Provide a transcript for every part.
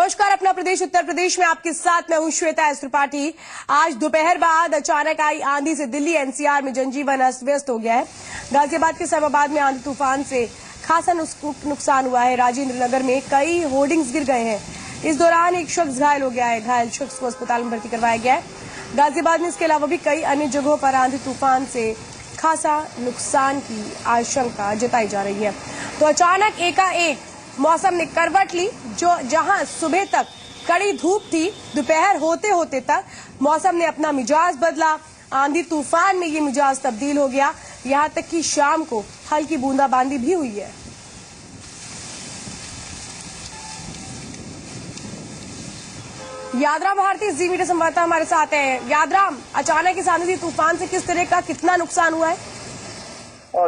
नमस्कार, अपना प्रदेश उत्तर प्रदेश में आपके साथ मैं हूं श्वेता त्रिपाठी। आज दोपहर बाद अचानक आई आंधी से दिल्ली एनसीआर में जनजीवन अस्त व्यस्त हो गया है। गाजियाबाद के सैफाबाद में आंधी तूफान से खासा नुकसान हुआ है। राजेंद्र नगर में कई होर्डिंग्स गिर गए हैं। इस दौरान एक शख्स घायल हो गया है। घायल शख्स को अस्पताल में भर्ती करवाया गया है। गाजियाबाद में इसके अलावा भी कई अन्य जगहों पर आंधी तूफान से खासा नुकसान की आशंका जताई जा रही है। तो अचानक एकाएक मौसम ने करवट ली। जहां सुबह तक कड़ी धूप थी, दोपहर होते होते तक मौसम ने अपना मिजाज बदला। आंधी तूफान में ये मिजाज तब्दील हो गया। यहां तक कि शाम को हल्की बूंदाबांदी भी हुई है। यादराम भारती जी मीडिया संवाददाता हमारे साथ है। यादराम, अचानक इस आंधी तूफान से किस तरह का कितना नुकसान हुआ है?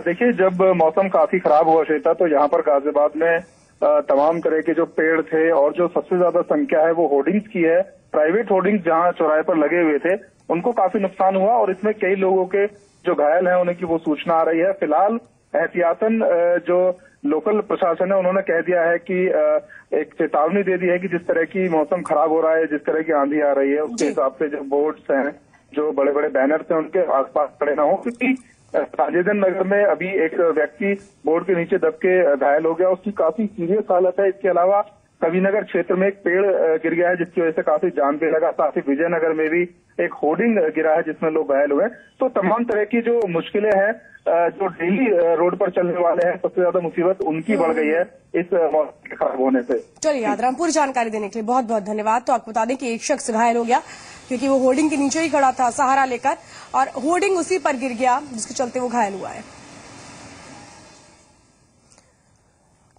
देखिए, जब मौसम काफी खराब हुआ था तो यहाँ पर गाजियाबाद में तमाम तरह के जो पेड़ थे और जो सबसे ज्यादा संख्या है वो होर्डिंग्स की है। प्राइवेट होर्डिंग्स जहाँ चौराहे पर लगे हुए थे उनको काफी नुकसान हुआ और इसमें कई लोगों के जो घायल हैं उनकी वो सूचना आ रही है। फिलहाल एहतियातन जो लोकल प्रशासन है उन्होंने कह दिया है कि एक चेतावनी दे दी है कि जिस तरह की मौसम खराब हो रहा है, जिस तरह की आंधी आ रही है उसके हिसाब से जो बोर्ड्स हैं, जो बड़े बड़े बैनर्स हैं उनके आसपास खड़े ना हो, क्योंकि राजेंद्र नगर में अभी एक व्यक्ति बोर्ड के नीचे दब के घायल हो गया। उसकी काफी सीरियस हालत है। इसके अलावा कविनगर क्षेत्र में एक पेड़ गिर गया है जिसकी वजह से काफी जान भी लगा। साथ ही विजयनगर में भी एक होर्डिंग गिरा है जिसमें लोग घायल हुए। तो तमाम तरह की जो मुश्किलें हैं, जो डेली रोड पर चलने वाले हैं, सबसे ज्यादा मुसीबत उनकी बढ़ गई है इस मौसम के खराब होने से। चलिए यादराम, पूरी जानकारी देने के लिए बहुत बहुत धन्यवाद। तो आपको बता दें कि एक शख्स घायल हो गया क्योंकि वो होर्डिंग के नीचे ही खड़ा था सहारा लेकर, और होर्डिंग उसी पर गिर गया जिसके चलते वो घायल हुआ है।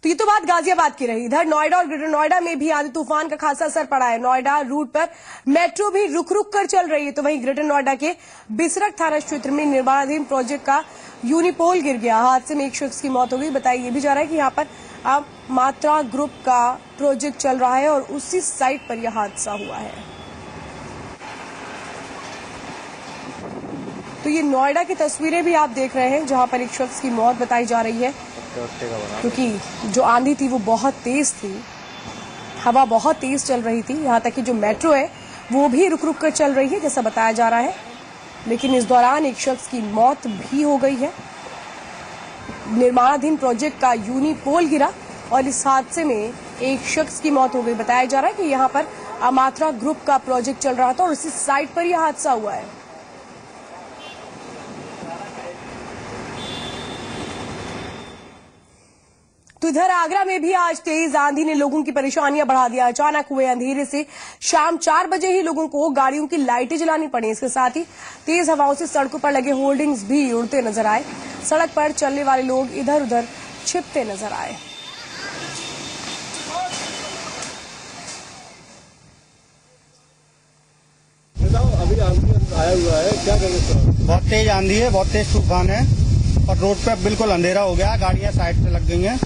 तो ये तो बात गाजियाबाद की रही। इधर नोएडा और ग्रेटर नोएडा में भी आंधी तूफान का खासा असर पड़ा है। नोएडा रूट पर मेट्रो भी रुक रुक कर चल रही है। तो वहीं ग्रेटर नोएडा के बिसरख थाना क्षेत्र में निर्माणाधीन प्रोजेक्ट का यूनिपोल गिर गया। हादसे में एक शख्स की मौत हो गई। बताया ये भी जा रहा है कि यहाँ पर अब मात्रा ग्रुप का प्रोजेक्ट चल रहा है और उसी साइट पर यह हादसा हुआ है। तो ये नोएडा की तस्वीरें भी आप देख रहे हैं जहां पर एक शख्स की मौत बताई जा रही है क्योंकि जो आंधी थी वो बहुत तेज थी, हवा बहुत तेज चल रही थी। यहां तक कि जो मेट्रो है वो भी रुक रुक कर चल रही है जैसा बताया जा रहा है। लेकिन इस दौरान एक शख्स की मौत भी हो गई है। निर्माणाधीन प्रोजेक्ट का यूनिपोल गिरा और इस हादसे में एक शख्स की मौत हो गई। बताया जा रहा है कि यहाँ पर अमात्रा ग्रुप का प्रोजेक्ट चल रहा था और उसी साइट पर यह हादसा हुआ है। तो इधर आगरा में भी आज तेज आंधी ने लोगों की परेशानियां बढ़ा दिया। अचानक हुए अंधेरे से शाम 4 बजे ही लोगों को गाड़ियों की लाइटें जलानी पड़ी। इसके साथ ही तेज हवाओं से सड़कों पर लगे होर्डिंग्स भी उड़ते नजर आए। सड़क पर चलने वाले लोग इधर उधर छिपते नजर आए। अभी आंधी आया हुआ है, क्या करें? बहुत तेज आंधी है, बहुत तेज तूफान है और रोड पे बिल्कुल अंधेरा हो गया। गाड़ियां साइड से लग गई हैं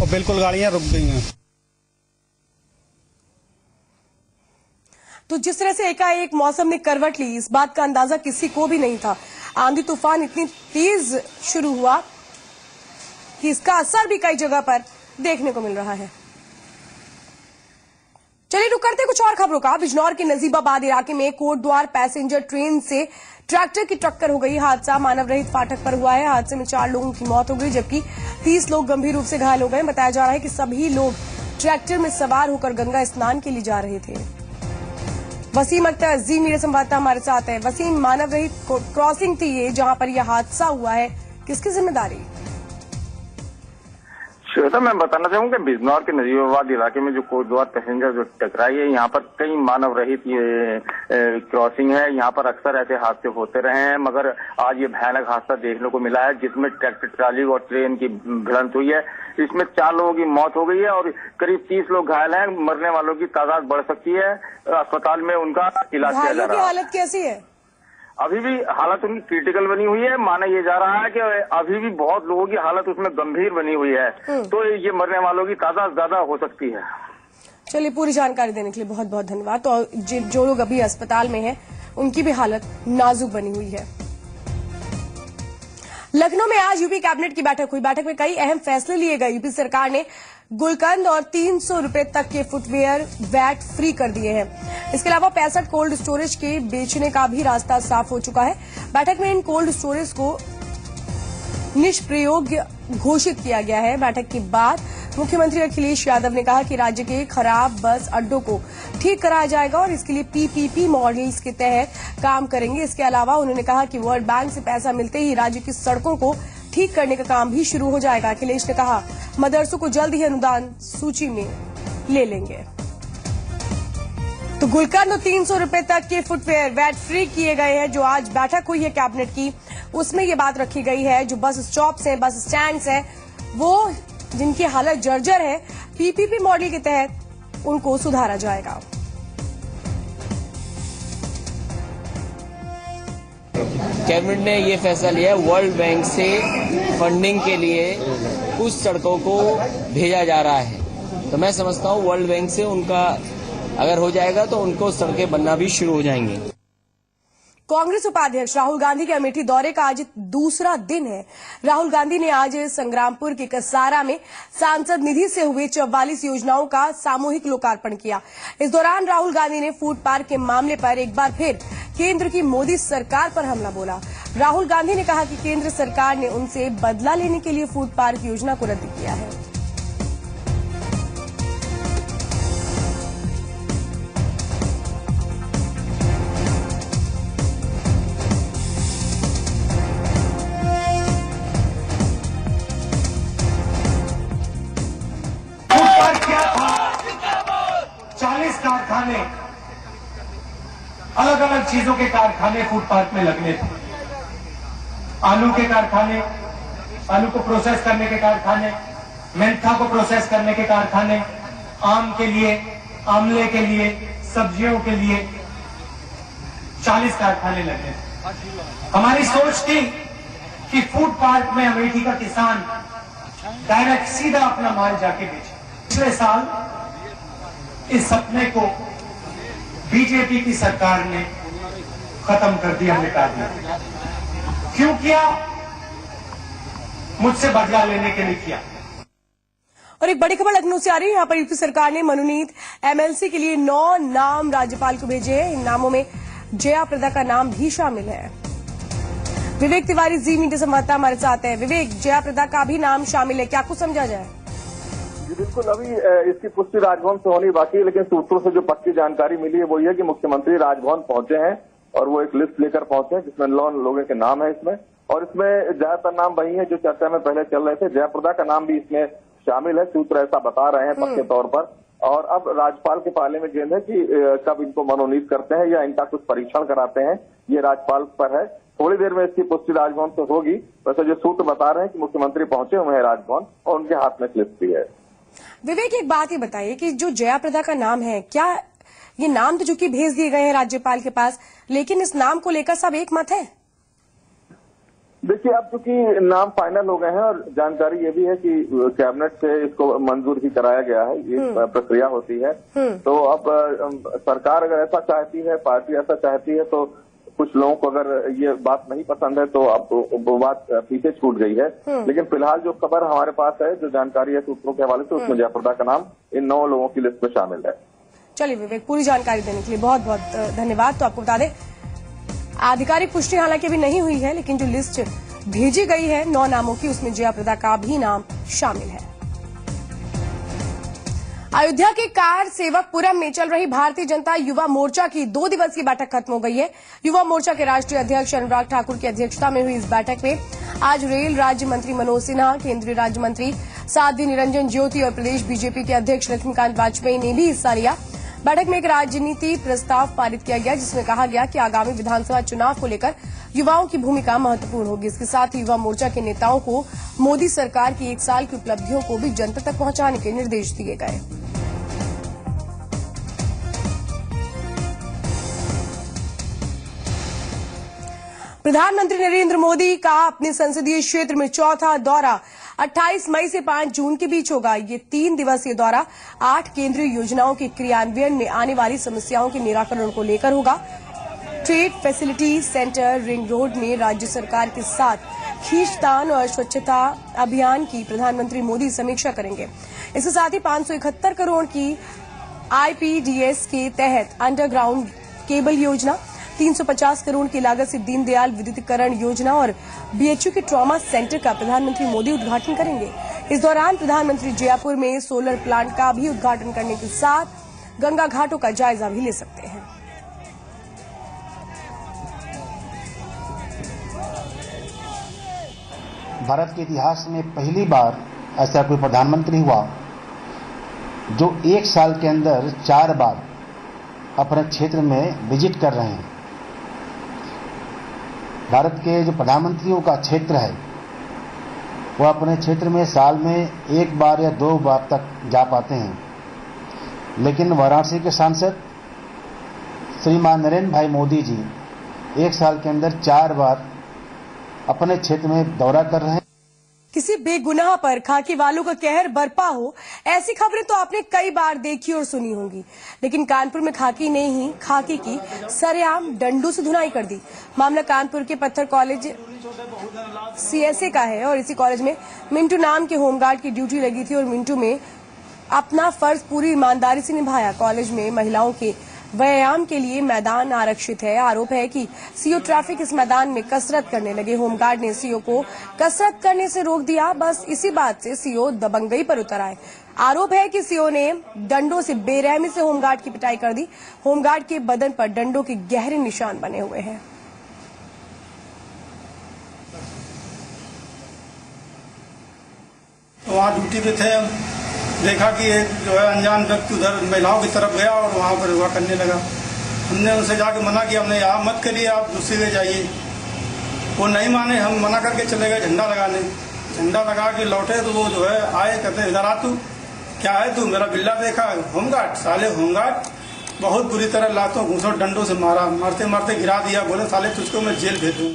और बिल्कुल गाड़ियां रुक गई हैं। तो जिस तरह से एकाएक मौसम ने करवट ली, इस बात का अंदाजा किसी को भी नहीं था। आंधी तूफान इतनी तेज शुरू हुआ कि इसका असर भी कई जगह पर देखने को मिल रहा है। चलिए रुक करते कुछ और खबरों का। बिजनौर के नजीबाबाद इलाके में कोटद्वार पैसेंजर ट्रेन से ट्रैक्टर की टक्कर हो गई। हादसा मानव रहित फाटक पर हुआ है। हादसे में 4 लोगों की मौत हो गई जबकि 30 लोग गंभीर रूप से घायल हो गए। बताया जा रहा है कि सभी लोग ट्रैक्टर में सवार होकर गंगा स्नान के लिए जा रहे थे। वसीम अख्तर जी मीडिया संवाददाता हमारे साथ है। वसीम, मानव रहित क्रॉसिंग थी ये जहां पर यह हादसा हुआ है, किसकी जिम्मेदारी? श्वेता, मैं बताना चाहूंगा कि बिजनौर के नजीबाबाद इलाके में जो कोटद्वार पैसेंजर जो टकराई है, यहाँ पर कई मानव रहित क्रॉसिंग है। यहाँ पर अक्सर ऐसे हादसे होते रहे हैं, मगर आज ये भयानक हादसा देखने को मिला है जिसमें ट्रैक्टर ट्राली और ट्रेन की भिड़ंत हुई है। इसमें 4 लोगों की मौत हो गई है और करीब 30 लोग घायल हैं। मरने वालों की तादाद बढ़ सकती है। अस्पताल में उनका इलाज किया जा रहा है। हालत कैसी है? अभी भी हालत उनकी क्रिटिकल बनी हुई है। माना ये जा रहा है कि अभी भी बहुत लोगों की हालत उसमें गंभीर बनी हुई है, तो ये मरने वालों की तादाद ज्यादा हो सकती है। चलिए, पूरी जानकारी देने के लिए बहुत बहुत धन्यवाद। तो जो लोग अभी अस्पताल में हैं उनकी भी हालत नाजुक बनी हुई है। लखनऊ में आज यूपी कैबिनेट की बैठक हुई। बैठक में कई अहम फैसले लिए गए। यूपी सरकार ने गुलकंद और 300 रुपए तक के फुटवेयर वैट फ्री कर दिए हैं। इसके अलावा 65 कोल्ड स्टोरेज के बेचने का भी रास्ता साफ हो चुका है। बैठक में इन कोल्ड स्टोरेज को निष्प्रयोग्य घोषित किया गया है। बैठक के बाद मुख्यमंत्री अखिलेश यादव ने कहा कि राज्य के खराब बस अड्डों को ठीक कराया जाएगा और इसके लिए पीपीपी मॉडल्स के तहत काम करेंगे। इसके अलावा उन्होंने कहा कि वर्ल्ड बैंक से पैसा मिलते ही राज्य की सड़कों को ठीक करने का काम भी शुरू हो जाएगा। अखिलेश ने कहा मदरसों को जल्द ही अनुदान सूची में ले लेंगे। तो गुलकंद और 300 रुपए तक के फुटवेयर वैट फ्री किए गए हैं। जो आज बैठक हुई है कैबिनेट की, उसमें ये बात रखी गई है जो बस स्टॉप्स हैं, बस स्टैंड्स हैं, वो जिनकी हालत जर्जर है, पीपीपी मॉडल के तहत उनको सुधारा जाएगा। कैबिनेट ने ये फैसला लिया वर्ल्ड बैंक से फंडिंग के लिए कुछ सड़कों को भेजा जा रहा है। तो मैं समझता हूँ वर्ल्ड बैंक से उनका अगर हो जाएगा तो उनको सड़कें बनना भी शुरू हो जाएंगी। कांग्रेस उपाध्यक्ष राहुल गांधी के अमेठी दौरे का आज दूसरा दिन है। राहुल गांधी ने आज संग्रामपुर के कसारा में सांसद निधि से हुए 44 योजनाओं का सामूहिक लोकार्पण किया। इस दौरान राहुल गांधी ने फूड पार्क के मामले पर एक बार फिर केंद्र की मोदी सरकार पर हमला बोला। राहुल गांधी ने कहा कि केंद्र सरकार ने उनसे बदला लेने के लिए फूड पार्क योजना को रद्द किया है। क्या था 40 कारखाने, अलग अलग चीजों के कारखाने फूड पार्क में लगने थे। आलू के कारखाने, आलू को प्रोसेस करने के कारखाने, मेंथा को प्रोसेस करने के कारखाने, आम के लिए, आमले के लिए, सब्जियों के लिए 40 कारखाने लगे थे। हमारी सोच थी कि फूड पार्क में अमेठी का किसान डायरेक्ट सीधा अपना माल जाके बेचे। पिछले साल इस सपने को बीजेपी की सरकार ने खत्म कर दिया, मिटा दिया। क्यों किया? मुझसे बदला लेने के लिए किया। और एक बड़ी खबर लखनऊ से आ रही है। यहाँ पर यूपी सरकार ने मनोनीत एमएलसी के लिए 9 नाम राज्यपाल को भेजे हैं। इन नामों में जया प्रदा का नाम भी शामिल है। विवेक तिवारी जी मीडिया संवाददाता हमारे साथ हैं। विवेक, जया प्रदा का भी नाम शामिल है, क्या कुछ समझा जाए? जी बिल्कुल, अभी इसकी पुष्टि राजभवन से होनी बाकी है, लेकिन सूत्रों से जो पक्की जानकारी मिली है वो ये कि मुख्यमंत्री राजभवन पहुंचे हैं और वो एक लिस्ट लेकर पहुंचे हैं जिसमें 9 लोगों के नाम है इसमें, और इसमें ज्यादातर नाम वही है जो चर्चा में पहले चल रहे थे। जयप्रदा का नाम भी इसमें शामिल है, सूत्र ऐसा बता रहे हैं पक्के तौर पर। और अब राज्यपाल के पाले में गेंद है कि कब इनको मनोनीत करते हैं या इनका कुछ परीक्षण कराते हैं, ये राज्यपाल पर है। थोड़ी देर में इसकी पुष्टि राजभवन से होगी। वैसे जो सूत्र बता रहे हैं कि मुख्यमंत्री पहुंचे हुए हैं राजभवन और उनके हाथ में लिस्ट भी है। विवेक, एक बात ये बताइए कि जो जया प्रदा का नाम है, क्या ये नाम तो चूंकि भेज दिए गए हैं राज्यपाल के पास, लेकिन इस नाम को लेकर सब एक मत है? देखिए, अब चूंकि नाम फाइनल हो गए हैं और जानकारी ये भी है कि कैबिनेट से इसको मंजूर भी कराया गया है, ये प्रक्रिया होती है। तो अब सरकार अगर ऐसा चाहती है, पार्टी ऐसा चाहती है, तो कुछ लोगों को अगर ये बात नहीं पसंद है तो अब वो बात पीछे छूट गई है। लेकिन फिलहाल जो खबर हमारे पास है, जो जानकारी है सूत्रों के हवाले से, उसमें जयप्रदा का नाम इन 9 लोगों की लिस्ट में शामिल है। चलिए विवेक, पूरी जानकारी देने के लिए बहुत बहुत धन्यवाद। तो आपको बता दें, आधिकारिक पुष्टि हालांकि अभी नहीं हुई है, लेकिन जो लिस्ट भेजी गई है 9 नामों की, उसमें जया प्रदा का भी नाम शामिल है। अयोध्या के कार सेवकपुरम में चल रही भारतीय जनता युवा मोर्चा की 2 दिवसीय बैठक खत्म हो गई है। युवा मोर्चा के राष्ट्रीय अध्यक्ष अनुराग ठाकुर की अध्यक्षता में हुई इस बैठक में आज रेल राज्य मंत्री मनोज सिन्हा, केंद्रीय राज्य मंत्री साध्वी निरंजन ज्योति और प्रदेश बीजेपी के अध्यक्ष लक्ष्मीकांत वाजपेयी ने भी हिस्सा लिया। बैठक में एक राजनीति प्रस्ताव पारित किया गया जिसमें कहा गया कि आगामी विधानसभा चुनाव को लेकर युवाओं की भूमिका महत्वपूर्ण होगी। इसके साथ ही युवा मोर्चा के नेताओं को मोदी सरकार की 1 साल की उपलब्धियों को भी जनता तक पहुंचाने के निर्देश दिए गए। प्रधानमंत्री नरेंद्र मोदी का अपने संसदीय क्षेत्र में चौथा दौरा 28 मई से 5 जून के बीच होगा। ये 3 दिवसीय दौरा 8 केंद्रीय योजनाओं के क्रियान्वयन में आने वाली समस्याओं के निराकरण को लेकर होगा। Trade facility centre ring road में राज्य सरकार के साथ खींचतान और स्वच्छता अभियान की प्रधानमंत्री मोदी समीक्षा करेंगे। इसके साथ ही 571 करोड़ की IPDS के तहत अंडरग्राउंड केबल योजना, 350 करोड़ की लागत से दीनदयाल विद्युतीकरण योजना और BHU के ट्रॉमा सेंटर का प्रधानमंत्री मोदी उद्घाटन करेंगे। इस दौरान प्रधानमंत्री जयपुर में सोलर प्लांट का भी उद्घाटन करने के साथ गंगा घाटों का जायजा भी ले सकते हैं। भारत के इतिहास में पहली बार ऐसा कोई प्रधानमंत्री हुआ जो एक साल के अंदर 4 बार अपने क्षेत्र में विजिट कर रहे हैं। भारत के जो प्रधानमंत्रियों का क्षेत्र है वो अपने क्षेत्र में साल में 1 बार या 2 बार तक जा पाते हैं, लेकिन वाराणसी के सांसद श्रीमान नरेंद्र भाई मोदी जी एक साल के अंदर 4 बार अपने क्षेत्र में दौरा कर रहे हैं। किसी बेगुनाह पर खाकी वालों का कहर बरपा हो, ऐसी खबरें तो आपने कई बार देखी और सुनी होंगी, लेकिन कानपुर में खाकी ने ही खाकी की सरेआम डंडों से धुनाई कर दी। मामला कानपुर के पत्थर कॉलेज CSA का है और इसी कॉलेज में मिंटू नाम के होमगार्ड की ड्यूटी लगी थी और मिंटू में अपना फर्ज पूरी ईमानदारी से निभाया। कॉलेज में महिलाओं के व्यायाम के लिए मैदान आरक्षित है। आरोप है कि CO ट्रैफिक इस मैदान में कसरत करने लगे। होमगार्ड ने CO को कसरत करने से रोक दिया। बस इसी बात से CO दबंगई पर उतर आए। आरोप है कि CO ने डंडों से बेरहमी से होमगार्ड की पिटाई कर दी। होमगार्ड के बदन पर डंडों के गहरे निशान बने हुए हैं। वहाँ ड्यूटी पे थे, हम देखा कि एक जो है अनजान व्यक्ति उधर महिलाओं की तरफ गया और वहाँ पर हुआ करने लगा। हमने उनसे जाके मना किया, हमने यहाँ मत करिए, आप दूसरी जगह जाइए। वो नहीं माने, हम मना करके चले गए झंडा लगाने। झंडा लगा के लौटे तो वो जो है आए, कहते इधर आ तू, क्या है तू, मेरा बिल्ला देखा? होमगार्ड, साले होमगार्ड। बहुत बुरी तरह लातों घूंसों डंडों से मारा, मारते मारते गिरा दिया। बोले साले तुझको मैं जेल भेजूं।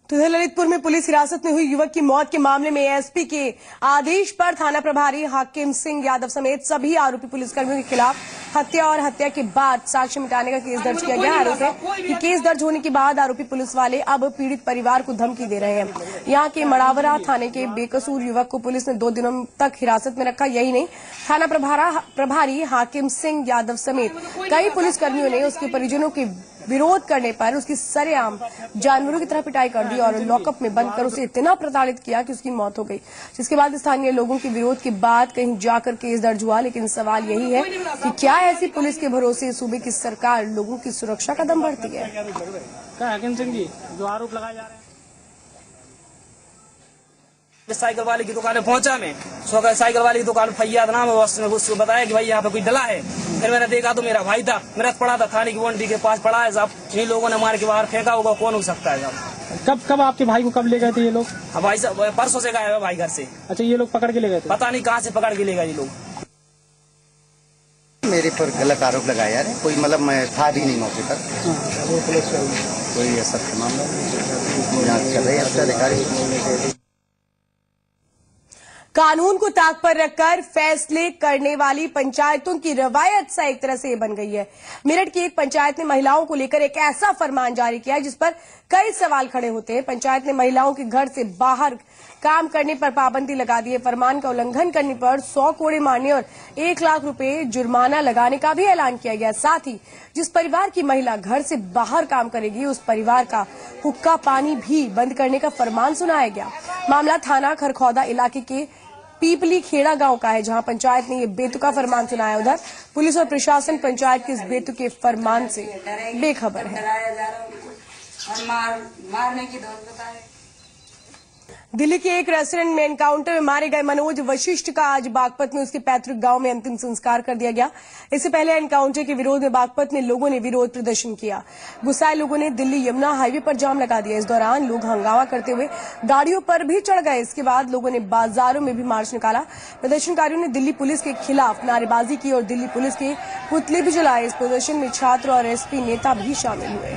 तो इधर ललितपुर में पुलिस हिरासत में हुई युवक की मौत के मामले में एसपी के आदेश पर थाना प्रभारी हाकिम सिंह यादव समेत सभी आरोपी पुलिसकर्मियों के खिलाफ हत्या और हत्या के बाद साक्ष्य मिटाने का केस दर्ज किया गया। आरोप है कि केस दर्ज होने के बाद आरोपी पुलिस वाले अब पीड़ित परिवार को धमकी दे रहे हैं। यहाँ के मड़ावरा थाने के बेकसूर युवक को पुलिस ने 2 दिनों तक हिरासत में रखा। यही नहीं, थाना प्रभारी हाकिम सिंह यादव समेत कई पुलिसकर्मियों ने उसके परिजनों के विरोध करने पर उसकी सरेआम जानवरों की तरह पिटाई कर दी और लॉकअप में बंद कर उसे इतना प्रताड़ित किया कि उसकी मौत हो गई। जिसके बाद स्थानीय लोगों के विरोध के बाद कहीं जाकर केस दर्ज हुआ। लेकिन सवाल यही है कि क्या ऐसी पुलिस के भरोसे सूबे की सरकार लोगों की सुरक्षा का दम भरती है? हाकिम सिंह जी जो आरोप लगाए जा रहे हैं, साइकिल वाले की दुकान में पहुंचा मैं, साइकिल वाले की दुकान फैयाद नाम है, उसको बताया कि भाई यहाँ पे कोई डला है। फिर मैंने देखा तो मेरा भाई था, मेरा पड़ा था थाने की वंडी के पास पड़ा है साहब। इन लोगों ने मार के बाहर फेंका होगा, कौन हो सकता है साहब। कब आपके भाई को कब ले गए थे ये लोग? भाई साहब परसों से गए भाई घर से। अच्छा, ये लोग पकड़ के ले गए थे? पता नहीं कहाँ से पकड़ के ले गए ये लोग। मेरे पर गलत आरोप लगाया यार, कोई मतलब मैं था भी नहीं मौके पर। कोई ऐसा मामला जांच कर रही है अधिकारी। कानून को ताक पर रखकर फैसले करने वाली पंचायतों की रवायत सा एक तरह से ये बन गई है। मेरठ की एक पंचायत ने महिलाओं को लेकर एक ऐसा फरमान जारी किया जिस पर कई सवाल खड़े होते हैं। पंचायत ने महिलाओं के घर से बाहर काम करने पर पाबंदी लगा दी है। फरमान का उल्लंघन करने पर 100 कोड़े मारने और 1 लाख रुपए जुर्माना लगाने का भी ऐलान किया गया। साथ ही जिस परिवार की महिला घर से बाहर काम करेगी उस परिवार का हुक्का पानी भी बंद करने का फरमान सुनाया गया। मामला थाना खरखौदा इलाके के पीपली खेड़ा गांव का है, जहां पंचायत ने ये बेतुका फरमान सुनाया। उधर पुलिस और प्रशासन पंचायत के इस बेतुके फरमान से बेखबर है। मारने की दौड़ बताए। दिल्ली के एक रेस्टोरेंट में एनकाउंटर में मारे गए मनोज वशिष्ठ का आज बागपत में उसके पैतृक गांव में अंतिम संस्कार कर दिया गया। इससे पहले एनकाउंटर के विरोध में बागपत में लोगों ने विरोध प्रदर्शन किया। गुस्साए लोगों ने दिल्ली यमुना हाईवे पर जाम लगा दिया। इस दौरान लोग हंगामा करते हुए गाड़ियों पर भी चढ़ गए। इसके बाद लोगों ने बाजारों में भी मार्च निकाला। प्रदर्शनकारियों ने दिल्ली पुलिस के खिलाफ नारेबाजी की और दिल्ली पुलिस के पुतले भी जलाए। इस प्रदर्शन में छात्र और एसपी नेता भी शामिल हुए।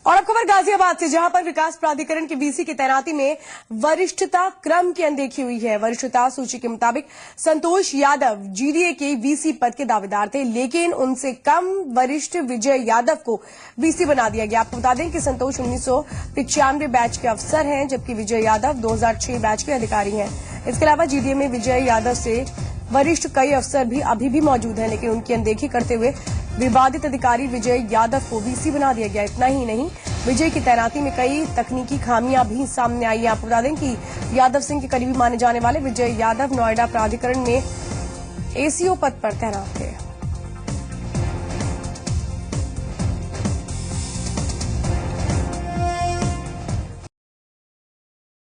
और अब खबर गाजियाबाद से, जहां पर विकास प्राधिकरण के वीसी की तैनाती में वरिष्ठता क्रम की अनदेखी हुई है। वरिष्ठता सूची के मुताबिक संतोष यादव जीडीए के वीसी पद के दावेदार थे, लेकिन उनसे कम वरिष्ठ विजय यादव को वीसी बना दिया गया। आपको बता दें कि संतोष 1995 बैच के अफसर हैं, जबकि विजय यादव 2006 बैच के अधिकारी हैं। इसके अलावा जीडीए में विजय यादव से वरिष्ठ कई अफसर भी अभी भी मौजूद हैं, लेकिन उनकी अनदेखी करते हुए विवादित अधिकारी विजय यादव को वीसी बना दिया गया। इतना ही नहीं, विजय की तैनाती में कई तकनीकी खामियां भी सामने आई हैं। आपको बता दें कि यादव सिंह के करीबी माने जाने वाले विजय यादव नोएडा प्राधिकरण में एसीओ पद पर तैनात थे।